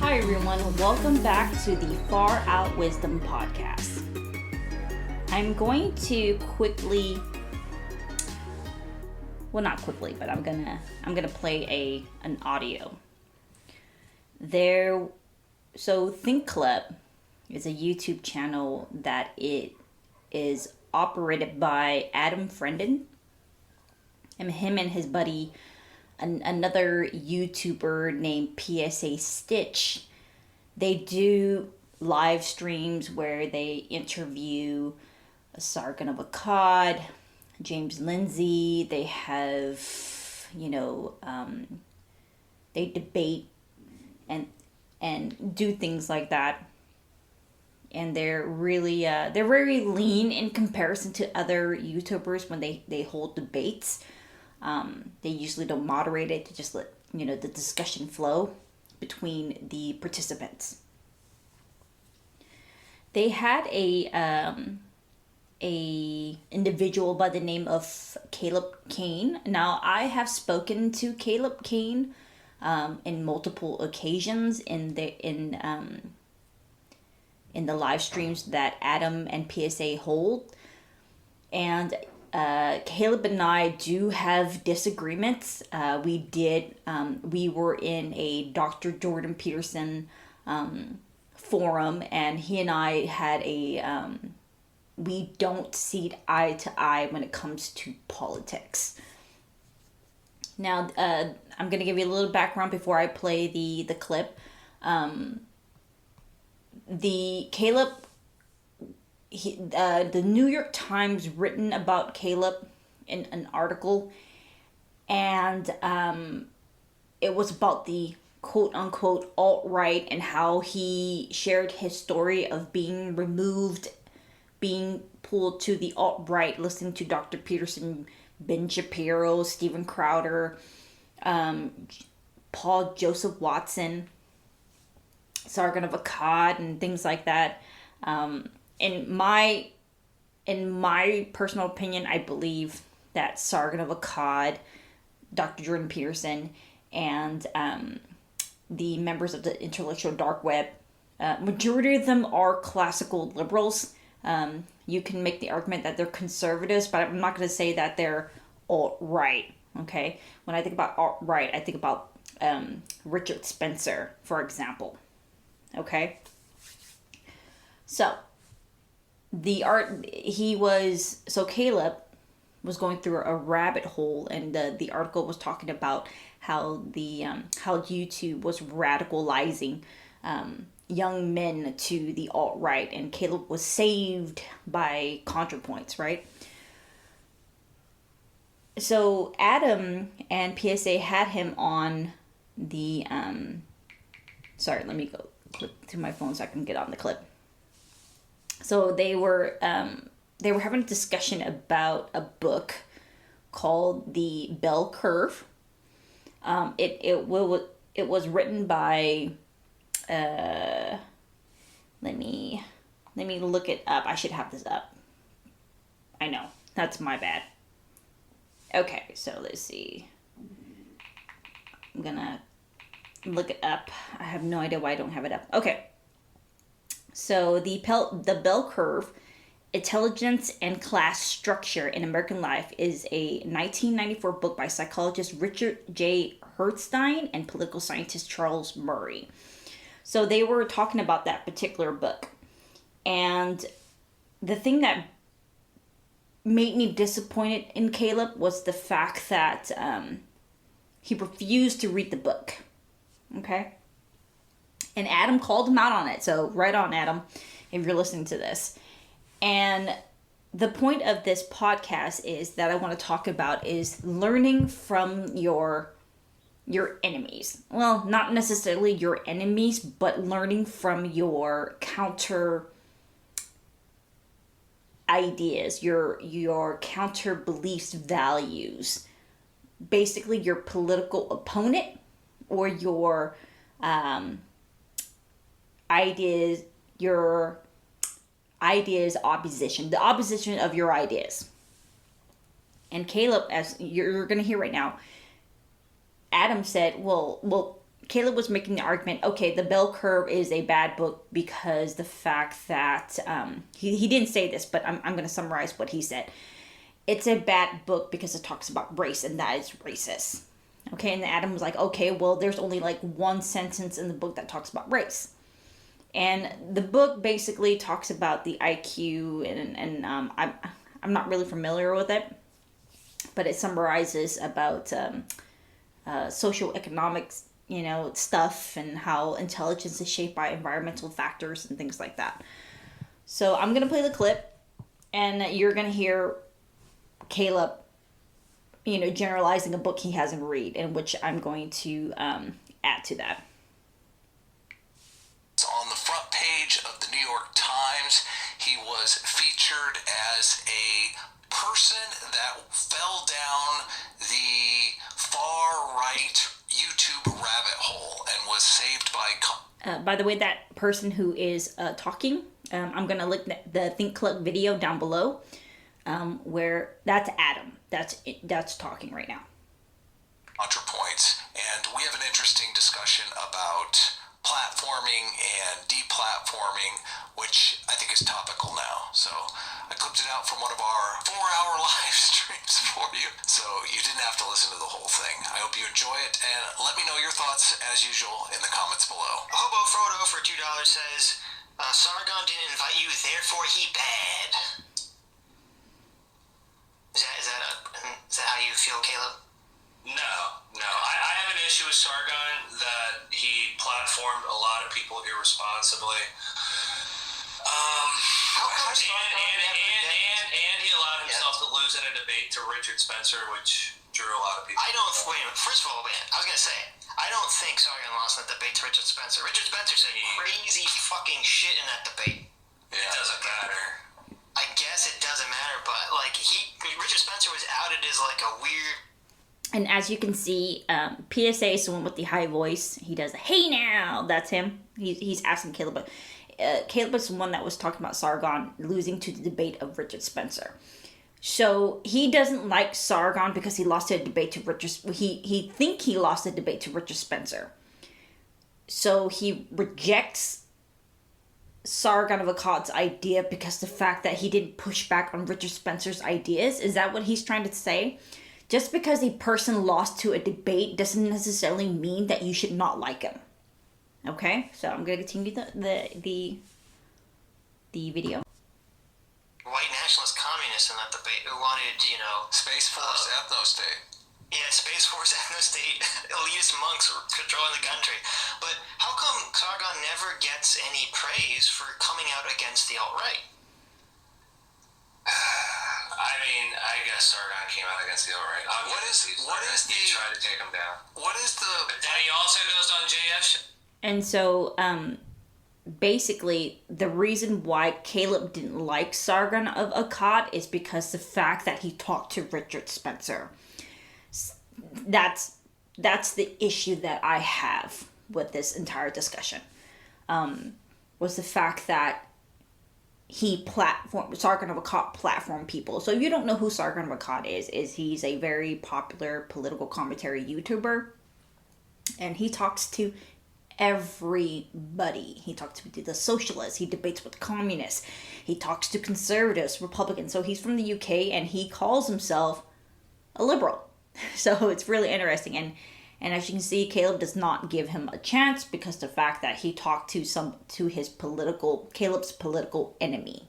Hi everyone, welcome back to the Far Out Wisdom podcast. I'm going to not quickly, but I'm gonna play an audio. So Think Club is a YouTube channel that it is operated by Adam Frienden, and him and his buddy, another YouTuber named PSA Stitch. They do live streams where they interview Sargon of Akkad, James Lindsay. They have, they debate and do things like that. And they're really, they're very lean in comparison to other YouTubers when they hold debates. They usually don't moderate it to just let, the discussion flow between the participants. They had a individual by the name of Caleb Cain. Now, I have spoken to Caleb Cain in multiple occasions in the live streams that Adam and PSA hold, and Caleb and I do have disagreements. We were in a Dr. Jordan Peterson forum, and he and I had we don't see eye to eye when it comes to politics. Now, I'm going to give you a little background before I play the clip. The New York Times written about Caleb in an article, and it was about the quote-unquote alt-right and how he shared his story of being removed, being pulled to the alt-right, listening to Dr. Peterson, Ben Shapiro, Steven Crowder, Paul Joseph Watson, Sargon of Akkad, and things like that. In my personal opinion, I believe that Sargon of Akkad, Dr. Jordan Peterson, and the members of the intellectual dark web, majority of them are classical liberals. You can make the argument that they're conservatives, but I'm not going to say that they're alt-right, okay? When I think about alt-right, I think about Richard Spencer, for example, okay? So, Caleb was going through a rabbit hole, and the article was talking about how how YouTube was radicalizing young men to the alt-right, and Caleb was saved by ContraPoints, right? So Adam and PSA had him on the sorry, let me go click to my phone so I can get on the clip. So they were having a discussion about a book called The Bell Curve. It was written by let me look it up. I should have this up. I know, that's my bad. Okay, so let's see. I'm gonna look it up. I have no idea why I don't have it up. Okay. So the Bell Curve, Intelligence and Class Structure in American Life is a 1994 book by psychologist Richard J. Herrnstein and political scientist Charles Murray. So they were talking about that particular book. And the thing that made me disappointed in Caleb was the fact that he refused to read the book. Okay? And Adam called him out on it. So right on, Adam, if you're listening to this. And the point of this podcast is that I want to talk about is learning from your enemies. Well, not necessarily your enemies, but learning from your counter ideas, your counter beliefs, values. Basically, your political opponent or your ideas opposition, the opposition of your ideas. And Caleb, as you're going to hear right now, Adam said, well, Caleb was making the argument, okay, The Bell Curve is a bad book because the fact that, he didn't say this, but I'm going to summarize what he said. It's a bad book because it talks about race, and that is racist. Okay, and Adam was like, okay, well, there's only like one sentence in the book that talks about race. And the book basically talks about the IQ, and I'm not really familiar with it, but it summarizes about socioeconomics, stuff, and how intelligence is shaped by environmental factors and things like that. So I'm going to play the clip, and you're going to hear Caleb, generalizing a book he hasn't read, in which I'm going to add to that. On the front page of the New York Times, he was featured as a person that fell down the far-right YouTube rabbit hole and was saved by the way, that person who is talking, I'm going to link the Think Club video down below, where that's Adam. That's talking right now. ContraPoints, and we have an interesting discussion about platforming and deplatforming, which I think is topical now. So I clipped it out from one of our 4-hour live streams for you, so you didn't have to listen to the whole thing. I hope you enjoy it, and let me know your thoughts, as usual, in the comments below. Hobo Frodo for $2 says, Sargon didn't invite you, therefore he bad. Is that how you feel, Caleb? No. I have an issue with Sargon that he platformed a lot of people irresponsibly. And he allowed himself to lose in a debate to Richard Spencer, which drew a lot of people. First of all, I was gonna say, I don't think Sargon lost in that debate to Richard Spencer. Richard Spencer said crazy fucking shit in that debate. It doesn't matter. I guess it doesn't matter, but Richard Spencer was outed as like a weird. And as you can see, PSA is the one with the high voice. He does, hey now, that's him. He's asking Caleb, but Caleb was the one that was talking about Sargon losing to the debate of Richard Spencer. So he doesn't like Sargon because he lost a debate to Richard. He lost a debate to Richard Spencer. So he rejects Sargon of Akkad's idea because the fact that he didn't push back on Richard Spencer's ideas. Is that what he's trying to say? Just because a person lost to a debate doesn't necessarily mean that you should not like him. Okay, so I'm gonna continue the video. White nationalist communists in that debate who wanted, Space Force Ethno-State. Yeah, Space Force Ethno-State elitist monks controlling the country. But how come Sargon never gets any praise for coming out against the alt-right? I mean, I guess Sargon came out against the alt-right. He tried to take him down. But then he also goes on JF. And so, basically, the reason why Caleb didn't like Sargon of Akkad is because the fact that he talked to Richard Spencer. That's the issue that I have with this entire discussion. Was the fact that Sargon of Akkad platformed people. So if you don't know who Sargon of Akkad is he's a very popular political commentary YouTuber. And he talks to everybody. He talks to the socialists. He debates with communists. He talks to conservatives, Republicans. So he's from the UK and he calls himself a liberal. So it's really interesting. And as you can see, Caleb does not give him a chance because the fact that he talked to Caleb's political enemy.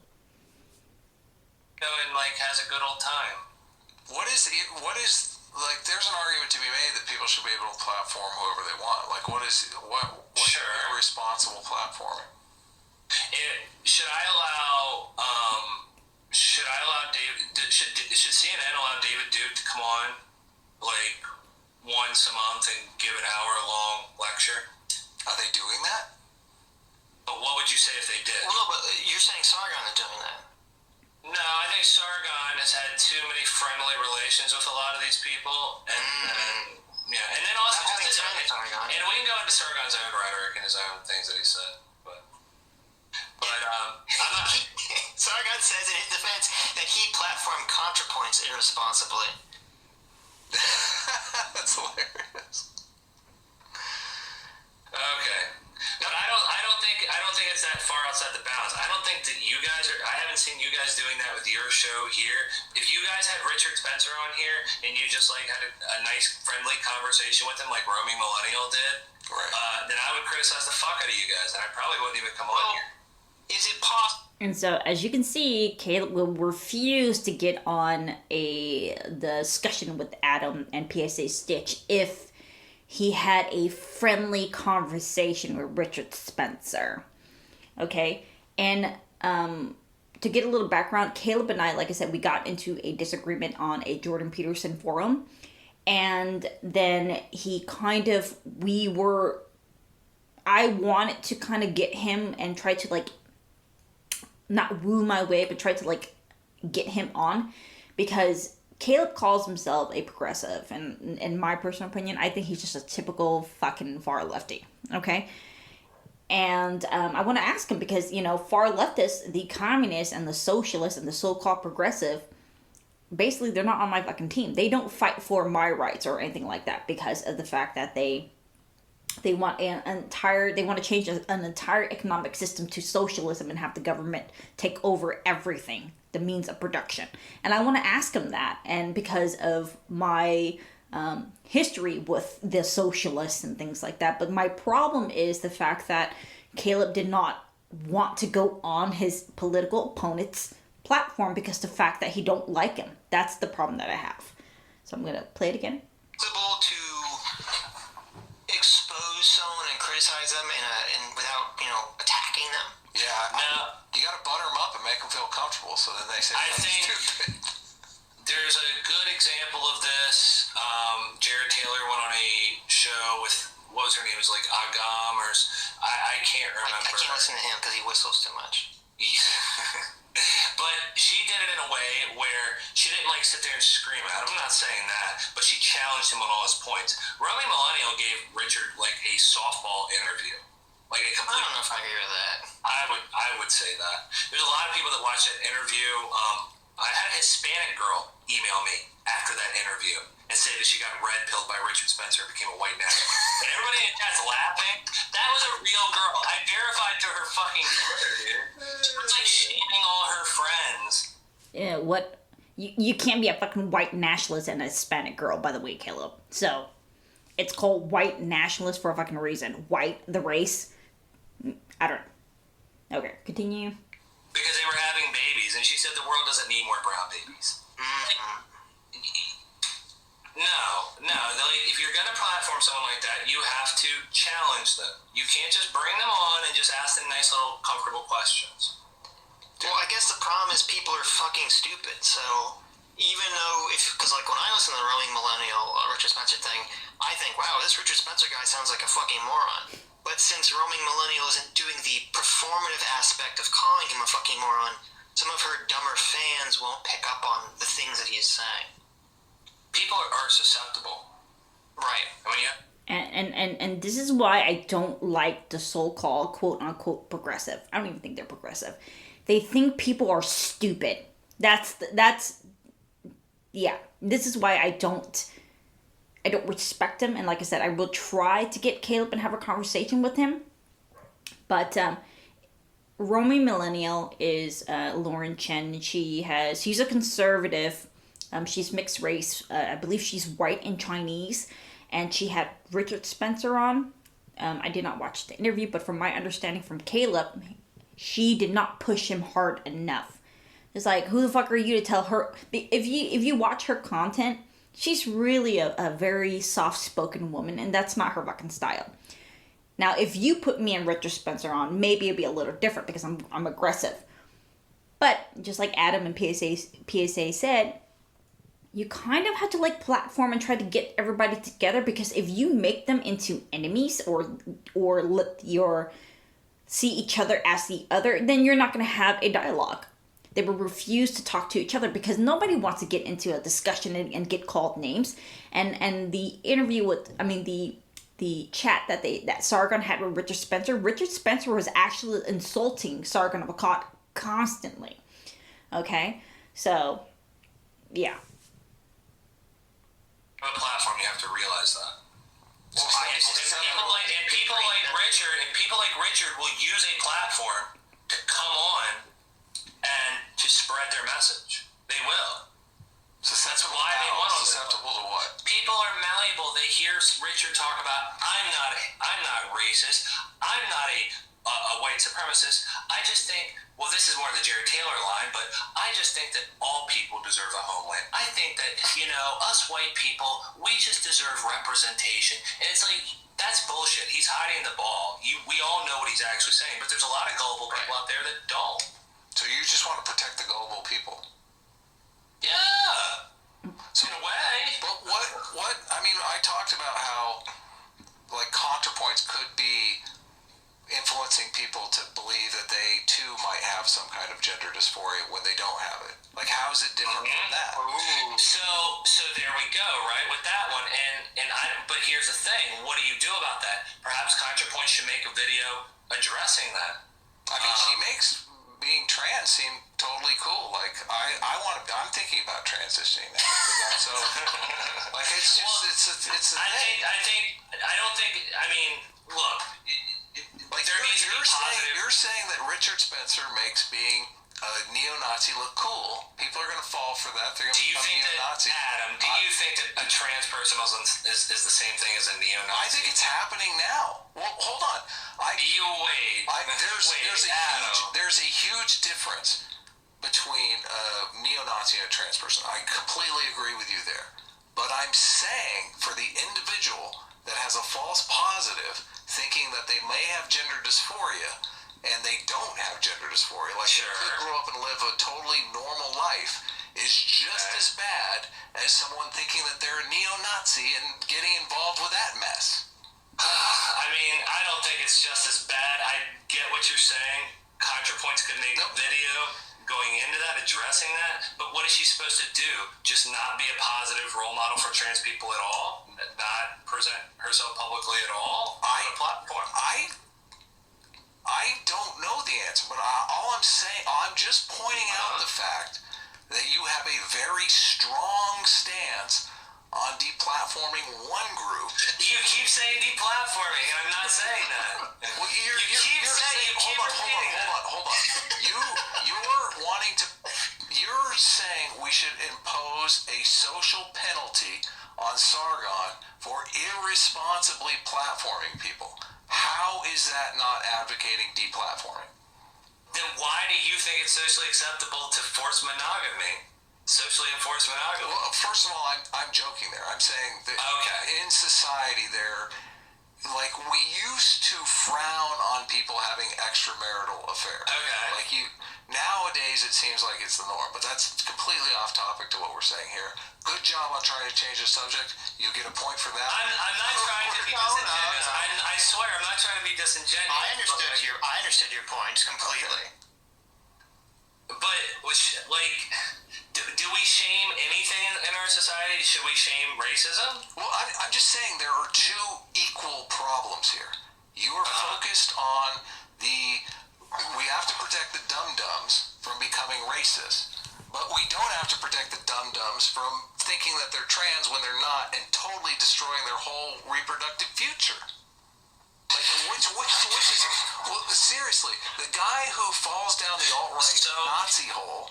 And has a good old time. What is there's an argument to be made that people should be able to platform whoever they want. What's responsible platforming? Should CNN allow David Duke to come on once a month and give an hour-long lecture? Are they doing that? But what would you say if they did? Well, no, but you're saying Sargon is doing that. No, I think Sargon has had too many friendly relations with a lot of these people, and then also and we can go into Sargon's own rhetoric and his own things that he said, but I'm not. Sargon says in his defense that he platformed ContraPoints irresponsibly. That's hilarious. show here, if you guys had Richard Spencer on here and you just like had a nice friendly conversation with him like Romy Millennial did, then I would criticize the fuck out of you guys, and I probably wouldn't even come on here. Is it possible? And so, as you can see, Caleb will refuse to get on the discussion with Adam and PSA Stitch if he had a friendly conversation with Richard Spencer. Okay? And to get a little background, Caleb and I, like I said, we got into a disagreement on a Jordan Peterson forum. And then I wanted to kind of get him and try to like, not woo my way, but try to like get him on, because Caleb calls himself a progressive, and in my personal opinion, I think he's just a typical fucking far lefty, okay? And I want to ask him because, you know, far leftists, the communists and the socialists and the so-called progressive, basically they're not on my fucking team. They don't fight for my rights or anything like that because of the fact that they want they want to change an entire economic system to socialism and have the government take over everything, the means of production. And I want to ask him that, and because of my history with the socialists and things like that. But my problem is the fact that Caleb did not want to go on his political opponent's platform because the fact that he don't like him. That's the problem that I have. So I'm going to play it again. Possible to expose someone and criticize them without, attacking them? Yeah, you gotta butter them up and make them feel comfortable, so then they say think stupid. There's a good example of this. Jared Taylor went on a show with, what was her name? It was like Agam, or I can't remember. I can't listen to him because he whistles too much. But she did it in a way where she didn't like sit there and scream at him. I'm not saying that, but she challenged him on all his points. Romy Millennial gave Richard like a softball interview. Like a complete. I don't know if I agree with that. I would say that. There's a lot of people that watch that interview. I had a Hispanic girl email me after that interview and say that she got red pilled by Richard Spencer and became a white nationalist. And everybody in the chat's laughing. That was a real girl. I verified to her fucking Twitter, dude. She was like shaming all her friends. Yeah, what? You can't be a fucking white nationalist and a Hispanic girl, by the way, Caleb. So, it's called white nationalist for a fucking reason. White, the race. I don't know. Okay, continue. Because they were having babies, and she said the world doesn't need more brown babies. Mm-hmm. No. Like, if you're gonna platform someone like that, you have to challenge them. You can't just bring them on and just ask them nice little comfortable questions. Well, I guess the problem is people are fucking stupid. So even though, because like when I listen to the Roaming Millennial Richard Spencer thing, I think, wow, this Richard Spencer guy sounds like a fucking moron. But since Roaming Millennial isn't doing the performative aspect of calling him a fucking moron, some of her dumber fans won't pick up on the things that he is saying. People are susceptible. Right. I mean, And this is why I don't like the so-called quote-unquote progressive. I don't even think they're progressive. They think people are stupid. That's this is why I don't respect him. And like I said, I will try to get Caleb and have a conversation with him. But Romy Millennial is Lauren Chen. She's a conservative. She's mixed race. I believe she's white and Chinese. And she had Richard Spencer on. I did not watch the interview, but from my understanding from Caleb, she did not push him hard enough. It's like, who the fuck are you to tell her? If you watch her content, she's really a very soft-spoken woman, and that's not her fucking style. Now, if you put me and Richard Spencer on, maybe it'd be a little different because I'm aggressive. But just like Adam and PSA said, you kind of have to like platform and try to get everybody together, because if you make them into enemies or see each other as the other, then you're not going to have a dialogue. They will refuse to talk to each other because nobody wants to get into a discussion and get called names. And the interview the chat that Sargon had with Richard Spencer was actually insulting Sargon of Akkad constantly. Okay? So, yeah. On a platform, you have to realize that. Well, people like Richard will use a platform to come on and to spread their message. They will. Susceptible why they want them. susceptible to what? People are malleable. They hear Richard talk about, I'm not racist. I'm not a white supremacist. I just think, well, this is more the Jared Taylor line, but I just think that all people deserve a homeland. I think that, us white people, we just deserve representation. And it's like, that's bullshit. He's hiding the ball. We all know what he's actually saying, but there's a lot of gullible people out there that don't. So you just want to protect the gullible people? Yeah. So, in a way. But what, I mean, I talked about how, like, ContraPoints could be influencing people to believe that they, too, might have some kind of gender dysphoria when they don't have it. Like, how is it different from that? So there we go, right, with that one. But here's the thing. What do you do about that? Perhaps ContraPoints should make a video addressing that. I mean, she makes being trans seem totally cool. Like, I'm thinking about transitioning now. So, like, it's just, it's a thing. I mean, look, like, there needs to be positive. You're saying that Richard Spencer makes being a neo-Nazi look cool. People are going to fall for that. They're going to become neo-Nazi. Do you think that a trans person is the same thing as a neo-Nazi? I think it's happening now. Well, hold on. There's a huge difference between a neo-Nazi and a trans person. I completely agree with you there. But I'm saying for the individual that has a false positive thinking that they may have gender dysphoria and they don't have gender dysphoria, like they could grow up and live a totally normal life, is just as bad as someone thinking that they're a neo-Nazi and getting involved with that mess. I mean, I don't think it's just as bad. I get what you're saying. ContraPoints could make a video going into that, addressing that, but what is she supposed to do? Just not be a positive role model for trans people at all? Not present herself publicly at all on a platform? I don't know the answer, but all I'm saying, I'm just pointing out the fact that you have a very strong stance on deplatforming one group. You keep saying deplatforming, and I'm not saying that. Well, hold on. You're saying we should impose a social penalty on Sargon for irresponsibly platforming people. How is that not advocating deplatforming? Then why do you think it's socially acceptable to force monogamy? Socially enforced monogamy? Well, first of all, I'm joking there. I'm saying that in society like, we used to frown on people having extramarital affairs. Okay. Like, nowadays it seems like it's the norm, but that's completely off topic to what we're saying here. Good job on trying to change the subject. You get a point for that. I'm not trying to be disingenuous. No. I swear, I'm not trying to be disingenuous. I understood your points completely. But, do we shame anything in our society? Should we shame racism? Well, I'm just saying there are two equal problems here. You are focused on we have to protect the dum-dums from becoming racist, but we don't have to protect the dum-dums from thinking that they're trans when they're not and totally destroying their whole reproductive future. Like, which is, well, seriously, the guy who falls down the alt-right Nazi hole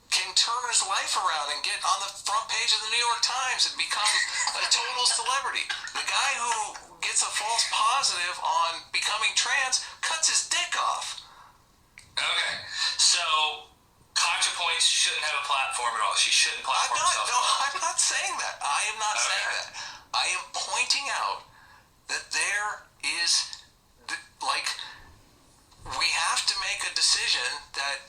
can turn his life around and get on the front page of the New York Times and become a total celebrity. The guy who gets a false positive on becoming trans cuts his dick off. Okay, so ContraPoints shouldn't have a platform at all. She shouldn't platform herself. No, I'm not saying that. I am not saying that. I am pointing out that there is, we have to make a decision that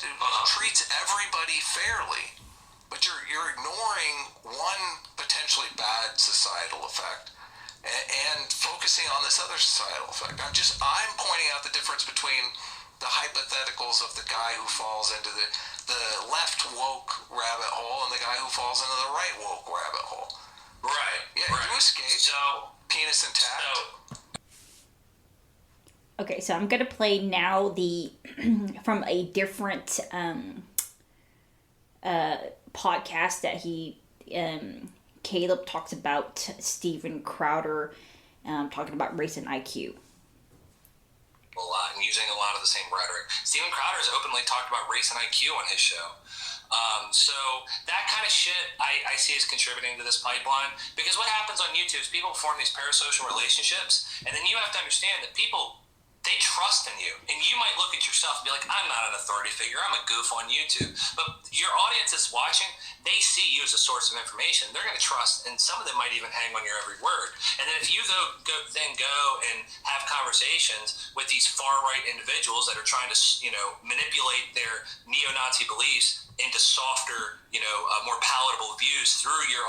treats everybody fairly, but you're ignoring one potentially bad societal effect and focusing on this other societal effect. I'm pointing out the difference between the hypotheticals of the guy who falls into the left woke rabbit hole and the guy who falls into the right woke rabbit hole. Right. Yeah, you escaped. Penis intact. Okay, so I'm gonna play now from a different podcast that Caleb talks about Steven Crowder, talking about race and IQ. A lot and using a lot of the same rhetoric. Steven Crowder has openly talked about race and IQ on his show. So that kind of shit I see as contributing to this pipeline, because what happens on YouTube is people form these parasocial relationships, and then you have to understand that people, they trust in you, and you might look at yourself and be like, I'm not an authority figure, I'm a goof on YouTube, but your audience is watching, they see you as a source of information, they're going to trust, and some of them might even hang on your every word. And then if you go and have conversations with these far-right individuals that are trying to, manipulate their neo-Nazi beliefs into softer, more palatable views through your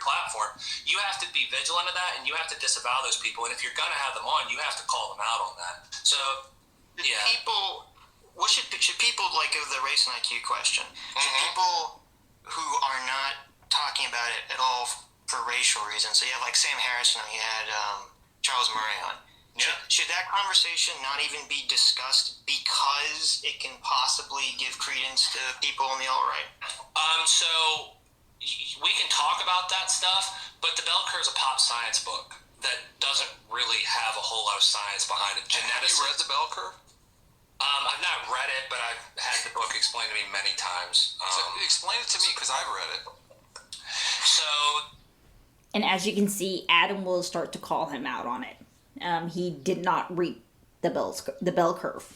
platform, you have to be vigilant of that, and you have to disavow those people. And if you're gonna have them on, you have to call them out on that. So, yeah. Should people, like, of the race and IQ question? Should people who are not talking about it at all for racial reasons? So you have like Sam Harrison, and you had Charles Murray on. Yeah. Should that conversation not even be discussed because it can possibly give credence to people on the alt-right? So we can talk about that stuff, but the Bell Curve is a pop science book that doesn't really have a whole lot of science behind it. Have you read the Bell Curve? I've not read it, but I've had the book explained to me many times. So explain it to me, because I've read it. So, And as you can see, Adam will start to call him out on it. He did not read the bell curve.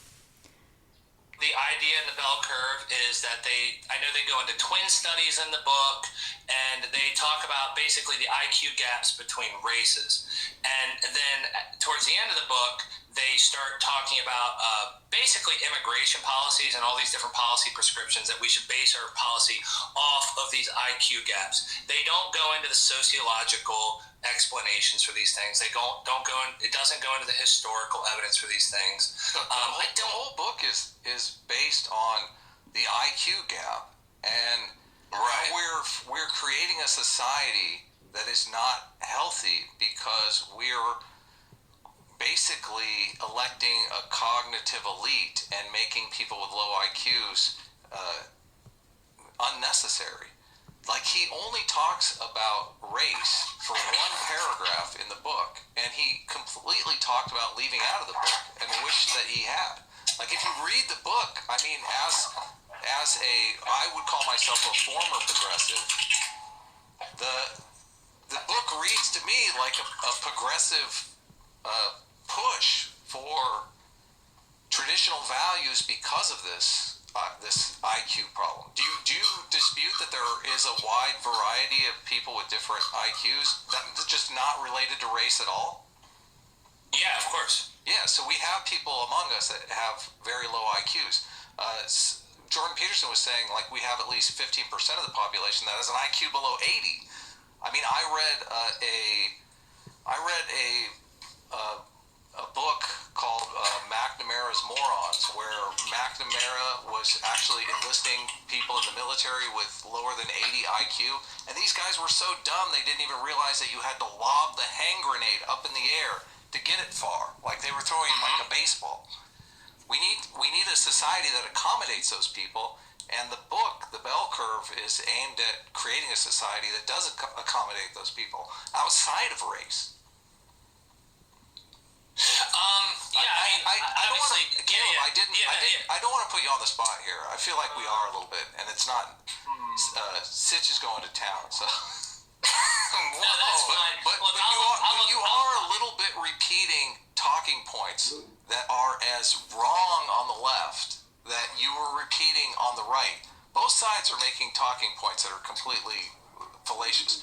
the idea in the Bell Curve is that I know they go into twin studies in the book, and they talk about basically the IQ gaps between races. And then towards the end of the book, they start talking about basically immigration policies and all these different policy prescriptions that we should base our policy off of these IQ gaps. They don't go into the sociological explanations for these things. They don't go in. It doesn't go into the historical evidence for these things. The whole book is based on the IQ gap, and right. we're creating a society that is not healthy because we're basically electing a cognitive elite and making people with low IQs unnecessary. Like, he only talks about race for one paragraph in the book, and he completely talked about leaving out of the book and wished that he had. Like, if you read the book, I mean, I would call myself a former progressive, the book reads to me like a progressive push for traditional values because of this IQ problem. Do you dispute that there is a wide variety of people with different IQs that's just not related to race at all? Yeah, of course. Yeah, so we have people among us that have very low IQs. Jordan Peterson was saying, like, we have at least 15% of the population that has an IQ below 80. I mean, I read a book called McNamara's Morons, where McNamara was actually enlisting people in the military with lower than 80 IQ, and these guys were so dumb they didn't even realize that you had to lob the hand grenade up in the air to get it far, like they were throwing like a baseball. We need a society that accommodates those people, and the book, The Bell Curve, is aimed at creating a society that does accommodate those people outside of race. I don't want to put you on the spot here. I feel like we are a little bit, and it's not. Sitch is going to town, so. No, that's fine. But you are a little bit repeating talking points that are as wrong on the left that you were repeating on the right. Both sides are making talking points that are completely fallacious.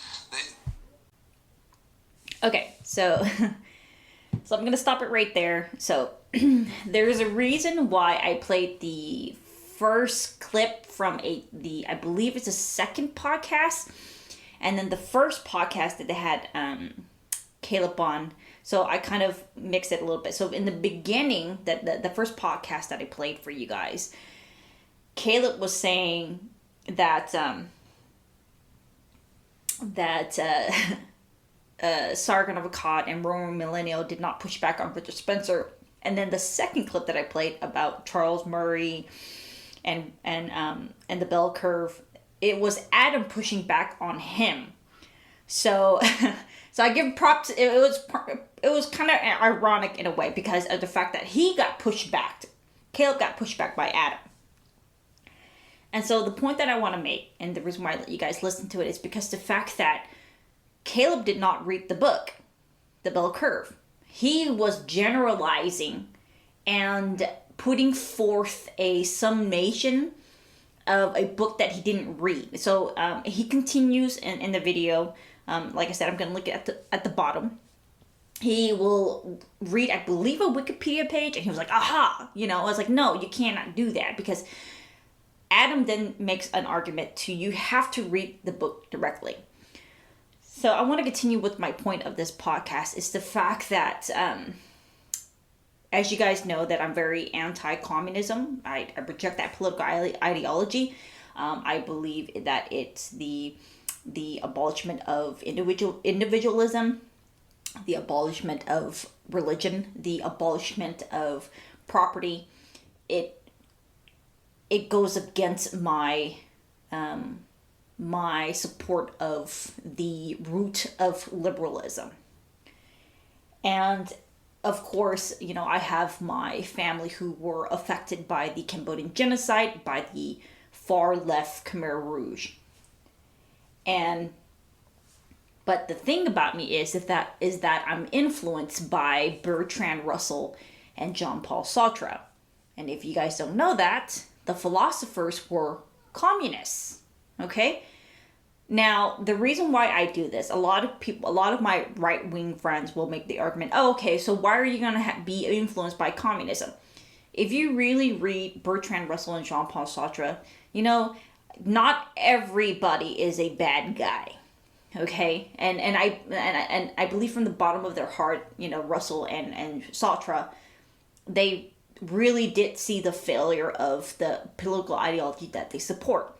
Okay, so I'm going to stop it right there. So there's a reason why I played the first clip from I believe it's a second podcast, and then the first podcast that they had Caleb on. So I kind of mixed it a little bit. So in the beginning, the first podcast that I played for you guys, Caleb was saying that Sargon of Akkad and Roman Millennial did not push back on Richard Spencer. And then the second clip that I played about Charles Murray and the Bell Curve, it was Adam pushing back on him. So so I give props. It was kind of ironic in a way because of the fact that he got pushed back. Caleb got pushed back by Adam. And so the point that I want to make, and the reason why I let you guys listen to it, is because the fact that Caleb did not read the book, The Bell Curve. He was generalizing and putting forth a summation of a book that he didn't read. So he continues in the video. Like I said, I'm going to look at the bottom. He will read, I believe, a Wikipedia page, and he was like, aha! You know, I was like, no, you cannot do that, because Adam then makes an argument to you have to read the book directly. So I want to continue with my point of this podcast, is the fact that, as you guys know, that I'm very anti-communism. I reject that political ideology. I believe that it's the abolishment of individualism, the abolishment of religion, the abolishment of property. It goes against my my support of the root of liberalism. And of course, you know, I have my family who were affected by the Cambodian genocide, by the far left Khmer Rouge. But the thing about me is that I'm influenced by Bertrand Russell and Jean-Paul Sartre. And if you guys don't know that, the philosophers were communists. Okay? Now, the reason why I do this, a lot of my right-wing friends will make the argument, oh, okay, so why are you going to be influenced by communism? If you really read Bertrand Russell and Jean-Paul Sartre, you know, not everybody is a bad guy. Okay? And I believe from the bottom of their heart, you know, Russell and Sartre, they really did see the failure of the political ideology that they support.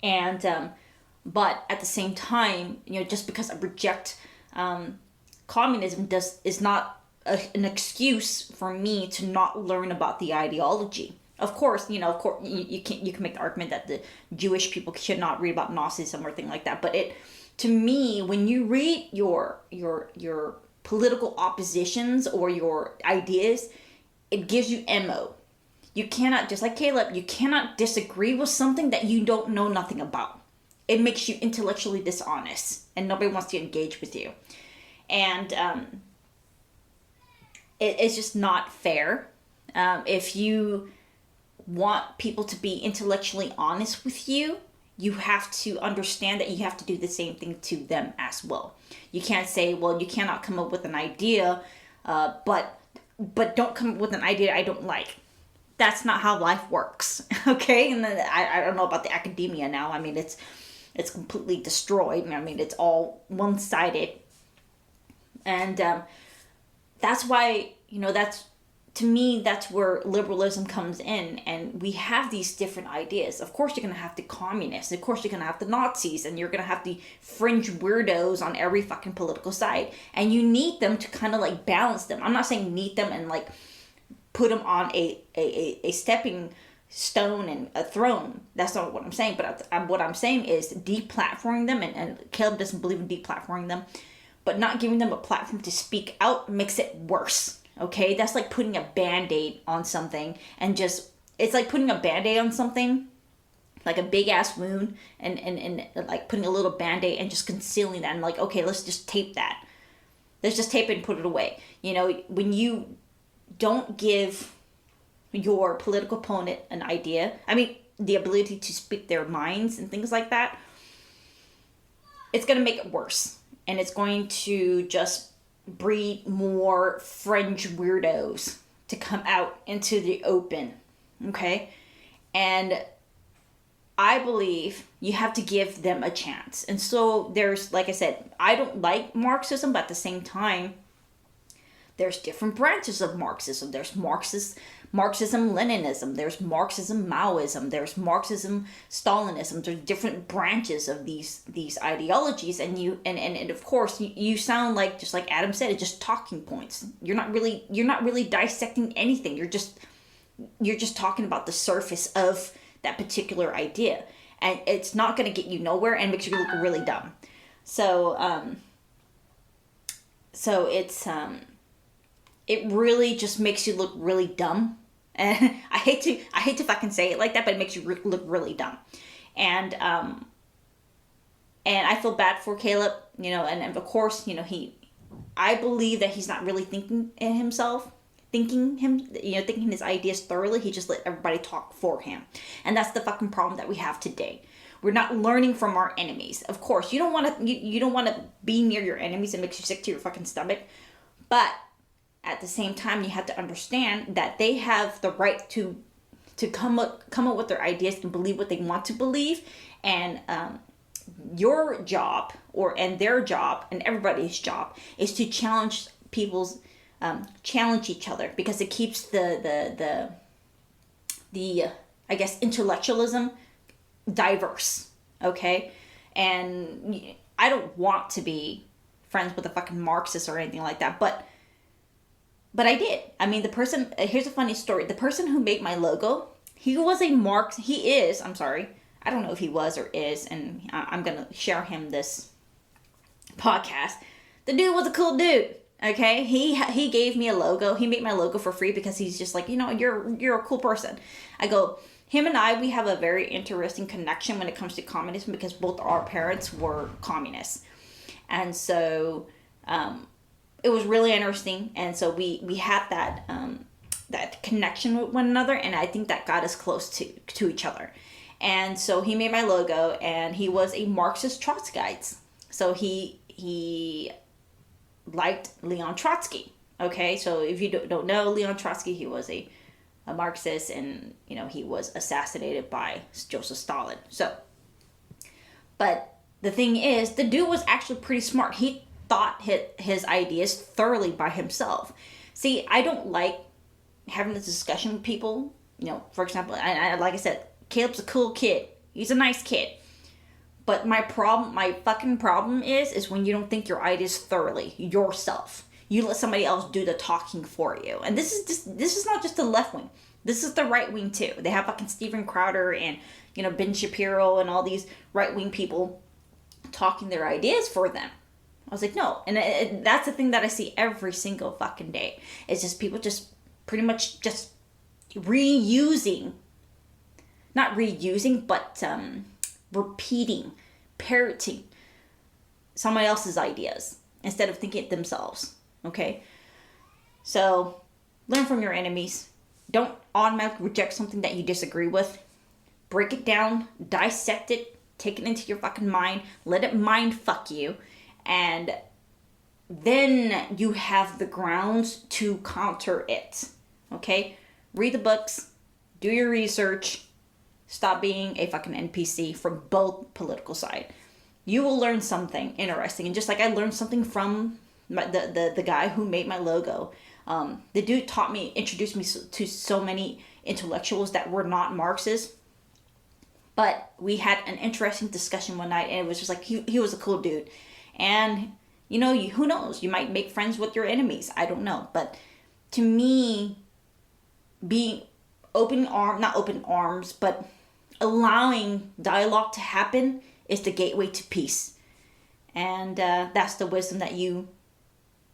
And but at the same time, you know, just because I reject communism is not an excuse for me to not learn about the ideology. Of course, you can make the argument that the Jewish people should not read about Nazism or thing like that. But to me, when you read your political oppositions or your ideas, it gives you ammo. You cannot, just like Caleb, you cannot disagree with something that you don't know nothing about. It makes you intellectually dishonest, and nobody wants to engage with you. And it's just not fair. If you want people to be intellectually honest with you, you have to understand that you have to do the same thing to them as well. You can't say, well, you cannot come up with an idea, but don't come up with an idea I don't like. That's not how life works, okay? And then I don't know about the academia now. I mean, it's completely destroyed. I mean, it's all one-sided. And that's why, you know, to me, that's where liberalism comes in. And we have these different ideas. Of course, you're going to have the communists. Of course, you're going to have the Nazis. And you're going to have the fringe weirdos on every fucking political side. And you need them to kind of like balance them. I'm not saying need them and like put them on a stepping stone and a throne. That's not what I'm saying. But what I'm saying is deplatforming them. And Caleb doesn't believe in deplatforming them. But not giving them a platform to speak out makes it worse. Okay? That's like putting a Band-Aid on something and just... It's like putting a Band-Aid on something, like a big-ass wound, and like putting a little Band-Aid and just concealing that. And like, okay, let's just tape that. Let's just tape it and put it away. You know, when you don't give your political opponent an idea, I mean, the ability to speak their minds and things like that, it's going to make it worse. And it's going to just breed more fringe weirdos to come out into the open. Okay? And I believe you have to give them a chance. And so there's, like I said, I don't like Marxism, but at the same time, there's different branches of Marxism. There's Marxism-Leninism. There's Marxism-Maoism. There's Marxism-Stalinism. There's different branches of these ideologies, and of course you sound like, just like Adam said, it's just talking points. You're not really dissecting anything. You're just talking about the surface of that particular idea, and it's not going to get you nowhere and makes you look really dumb. So it's it really just makes you look really dumb And I hate to fucking say it like that, but it makes you look really dumb. And I feel bad for Caleb, you know, and of course, you know, I believe that he's not really thinking his ideas thoroughly. He just let everybody talk for him. And that's the fucking problem that we have today. We're not learning from our enemies. Of course, you don't want to be near your enemies. It makes you sick to your fucking stomach. But at the same time, you have to understand that they have the right to come up with their ideas and believe what they want to believe. And your job and their job and everybody's job is to challenge each other, because it keeps the I guess intellectualism diverse. Okay. And I don't want to be friends with a fucking Marxist or anything like that, but I did. I mean, here's a funny story. The person who made my logo, he is, I'm sorry, I don't know if he was or is, and I'm gonna share him this podcast. The dude was a cool dude. Okay, he gave me a logo. He made my logo for free because he's just like, you know, you're a cool person. I go, him and I, we have a very interesting connection when it comes to communism, because both our parents were communists, and so it was really interesting. And so we had that connection with one another, and I think that got us close to each other. And so he made my logo, and he was a Marxist Trotskyite. So he liked Leon Trotsky. Okay, so if you don't know Leon Trotsky, he was a Marxist, and you know, he was assassinated by Joseph Stalin. So, but the thing is, the dude was actually pretty smart. He thought his ideas thoroughly by himself. See, I don't like having this discussion with people. You know, for example, I like I said, Caleb's a cool kid. He's a nice kid. But my fucking problem is when you don't think your ideas thoroughly yourself. You let somebody else do the talking for you. And this is not just the left wing. This is the right wing too. They have fucking Steven Crowder and, you know, Ben Shapiro and all these right wing people talking their ideas for them. I was like, no. And that's the thing that I see every single fucking day. It's just people just pretty much just repeating, parroting somebody else's ideas instead of thinking it themselves. Okay? So, learn from your enemies. Don't automatically reject something that you disagree with. Break it down, dissect it, take it into your fucking mind, let it mind fuck you, and then you have the grounds to counter it. Okay? Read the books, do your research, stop being a fucking NPC from both political side. You will learn something interesting. And just like I learned something from the guy who made my logo, the dude introduced me to so many intellectuals that were not Marxists. But we had an interesting discussion one night, and it was just like, he was a cool dude. And, you know, who knows? You might make friends with your enemies. I don't know. But to me, being not open arms, but allowing dialogue to happen is the gateway to peace. And that's the wisdom that you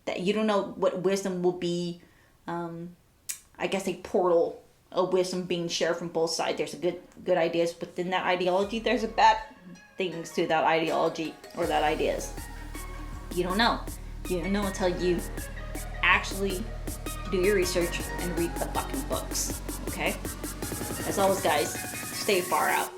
don't know what wisdom will be. I guess a portal of wisdom being shared from both sides. There's a good ideas within that ideology. There's a bad things to that ideology or that ideas. You don't know. You don't know until you actually do your research and read the fucking books. Okay? As always, guys, stay far out.